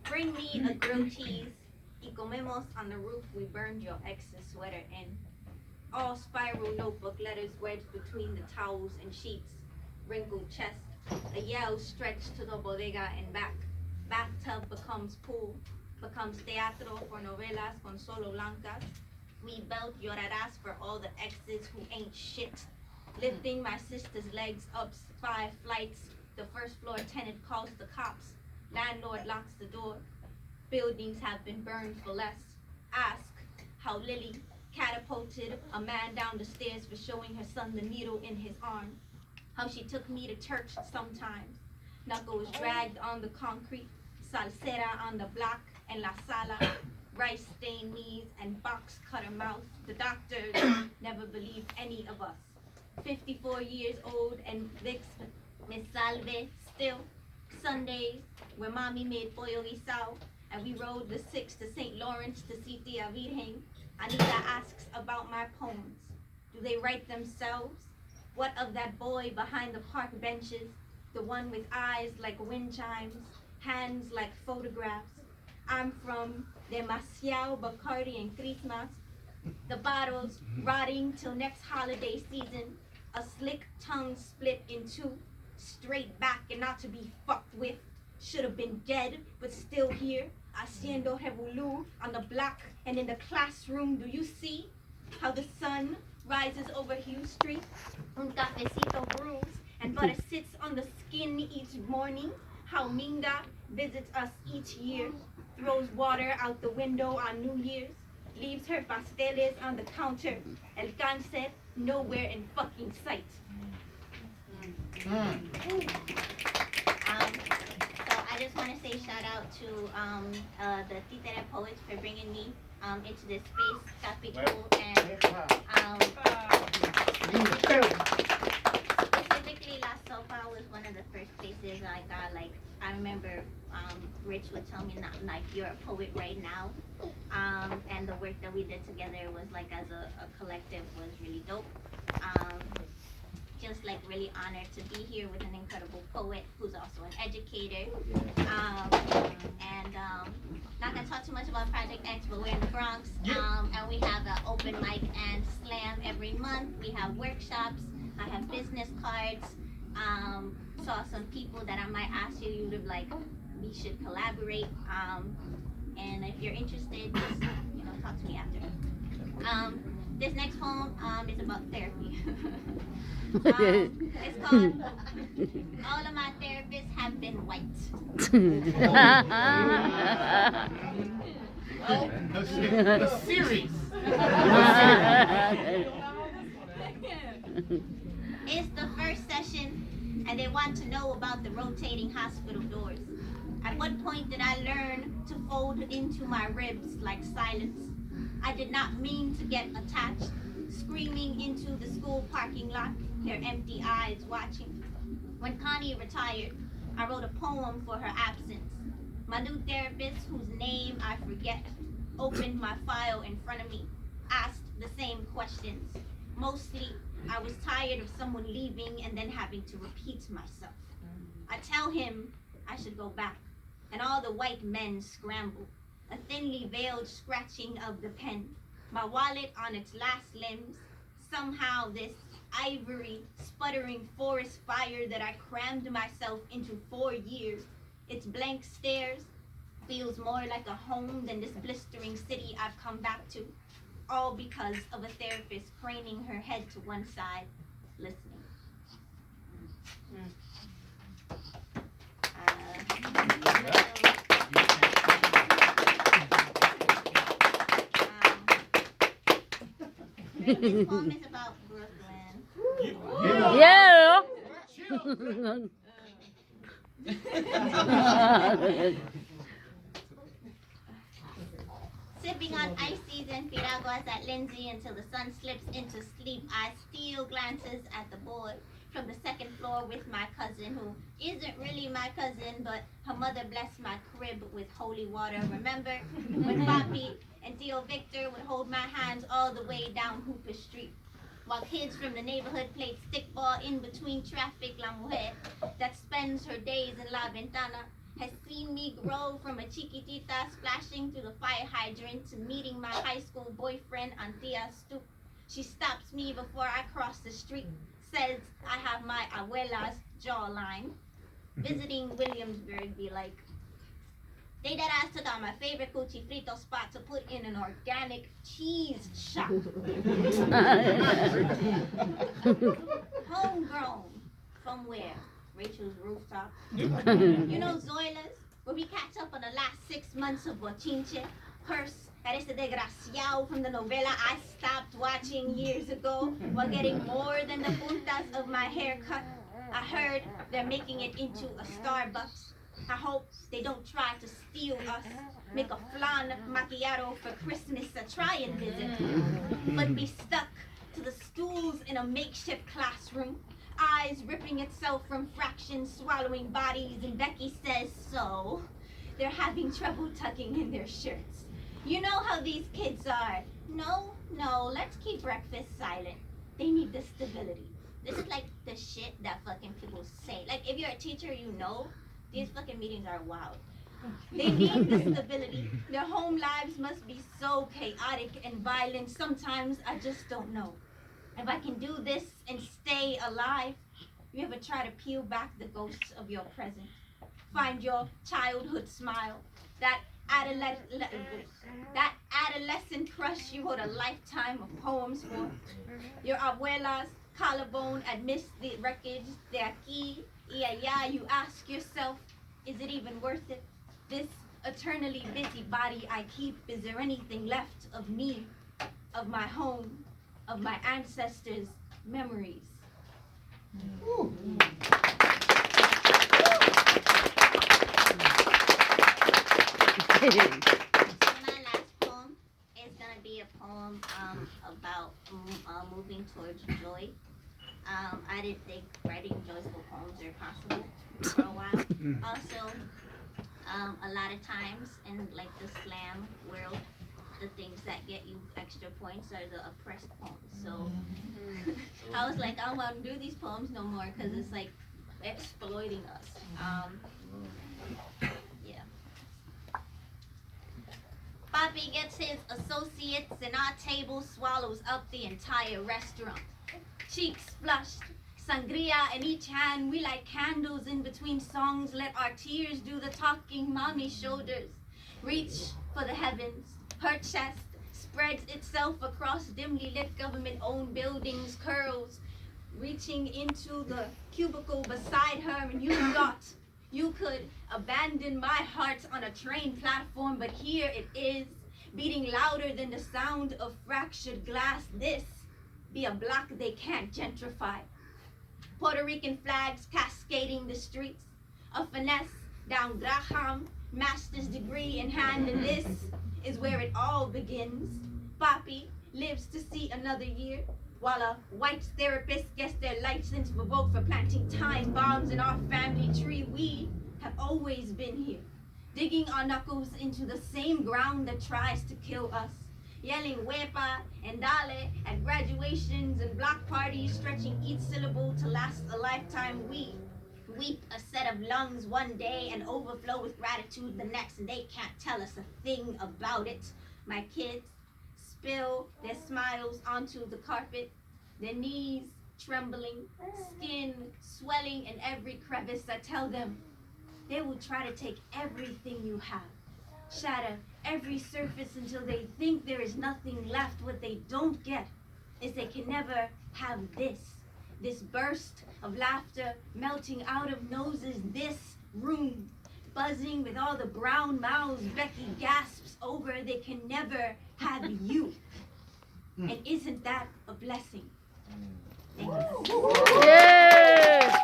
Bring me a grilled cheese. Y comemos on the roof we burned your ex's sweater in. All spiral notebook letters wedged between the towels and sheets. Wrinkled chest, a yell stretched to the bodega and back. Bathtub becomes pool, becomes teatro for novelas con solo blancas. We belt llorarás for all the exes who ain't shit. Lifting my sister's legs up 5 flights. The first floor tenant calls the cops. Landlord locks the door. Buildings have been burned for less. Ask how Lily catapulted a man down the stairs for showing her son the needle in his arm. How she took me to church sometimes. Knuckles dragged on the concrete. Salsera on the block and la sala. Rice stained knees and box cutter mouth. The doctors never believed any of us. 54 years old and Vicks me salve still. Sundays where mommy made pollo guisao and we rode the 6 to St. Lawrence to see Tia Virgen. Anita asks about my poems. Do they write themselves? What of that boy behind the park benches? The one with eyes like wind chimes, hands like photographs. I'm from Demasiado Bacardi and Christmas. The bottles rotting till next holiday season. A slick tongue split in two. Straight back and not to be fucked with. Should have been dead, but still here. Haciendo Revolu on the block and in the classroom. Do you see how the sun rises over Hugh Street? Un cafecito brews and butter sits on the skin each morning. How Minga visits us each year. Throws water out the window on New Year's. Leaves her pasteles on the counter. El cáncer nowhere in fucking sight. So I just want to say shout out to the Titere Poets for bringing me into this space. Capital and specifically La Sopa was one of the first places I got. Like I remember Rich would tell me, not like you're a poet right now, and the work that we did together was like as a collective was really dope. Just like really honored to be here with an incredible poet who's also an educator. And not gonna talk too much about Project X, but we're in the Bronx, and we have an open mic and slam every month. We have workshops. I have business cards. Saw some people that I might ask you to like, we should collaborate. And if you're interested, just talk to me after. This next poem is about therapy. It's called All of My Therapists Have Been White. The series. It's the first session, and they want to know about the rotating hospital doors. At what point did I learn to fold into my ribs like silence? I did not mean to get attached, screaming into the school parking lot, their empty eyes watching. When Connie retired, I wrote a poem for her absence. My new therapist, whose name I forget, opened my file in front of me, asked the same questions. Mostly, I was tired of someone leaving and then having to repeat myself. I tell him I should go back, and all the white men scramble, a thinly veiled scratching of the pen, my wallet on its last limbs. Somehow this ivory, sputtering forest fire that I crammed myself into 4 years, its blank stares feels more like a home than this blistering city I've come back to, all because of a therapist craning her head to one side, listening. This poem is about Brooklyn. Yeah. Sipping on ices and piraguas at Lindsay until the sun slips into sleep, I steal glances at the board from the second floor with my cousin, who isn't really my cousin, but her mother blessed my crib with holy water. Remember when Papi and Theo Victor would hold my hands all the way down Hooper Street. While kids from the neighborhood played stickball in between traffic, La Mujer, that spends her days in La Ventana, has seen me grow from a chiquitita splashing through the fire hydrant to meeting my high school boyfriend on Tia Stoop. She stops me before I cross the street, says I have my abuela's jawline. Visiting Williamsburg be like, they that ass took out my favorite cuchi frito spot to put in an organic cheese shop. Homegrown. From where? Rachel's rooftop. You know Zoilas? Where we catch up on the last 6 months of Bochinche? Curse at este desgraciado from the novela I stopped watching years ago while getting more than the puntas of my haircut. I heard they're making it into a Starbucks. I hope they don't try to steal us, make a flan macchiato for Christmas to try and visit, but be stuck to the stools in a makeshift classroom, eyes ripping itself from fractions, swallowing bodies, and Becky says so. They're having trouble tucking in their shirts. You know how these kids are. No, let's keep breakfast silent. They need the stability. This is like the shit that fucking people say. Like, if you're a teacher, you know, these fucking meetings are wild. They need the stability. Their home lives must be so chaotic and violent. Sometimes I just don't know. If I can do this and stay alive, you ever try to peel back the ghosts of your present? Find your childhood smile, that adolescent crush you wrote a lifetime of poems for. Your abuela's collarbone amidst the wreckage de aquí y allá. You ask yourself, is it even worth it? This eternally busy body I keep, is there anything left of me, of my home, of my ancestors' memories? So my last poem is gonna be a poem about moving towards joy. I didn't think writing joyful poems are possible for a while. Also, a lot of times in like the slam world, the things that get you extra points are the oppressed poems. So I was like, I don't want to do these poems no more because it's like exploiting us. Yeah. Papi gets his associates and our table swallows up the entire restaurant. Cheeks flushed, sangria in each hand, we light candles in between songs, let our tears do the talking. Mommy's shoulders reach for the heavens, her chest spreads itself across dimly lit government-owned buildings, curls reaching into the cubicle beside her, and you thought you could abandon my heart on a train platform, but here it is, beating louder than the sound of fractured glass. This be a block they can't gentrify. Puerto Rican flags cascading the streets, a finesse down Graham, master's degree in hand, and this is where it all begins. Papi lives to see another year, while a white therapist gets their license revoked for planting time bombs in our family tree. We have always been here, digging our knuckles into the same ground that tries to kill us, yelling huepa and dale at graduations and block parties, stretching each syllable to last a lifetime. We weep a set of lungs one day and overflow with gratitude the next, and they can't tell us a thing about it. My kids spill their smiles onto the carpet, their knees trembling, skin swelling in every crevice. I tell them they will try to take everything you have, shatter every surface until they think there is nothing left. What they don't get is they can never have this burst of laughter melting out of noses, this room buzzing with all the brown mouths Becky gasps over. They can never have you. And isn't that a blessing? Thank you. Yeah.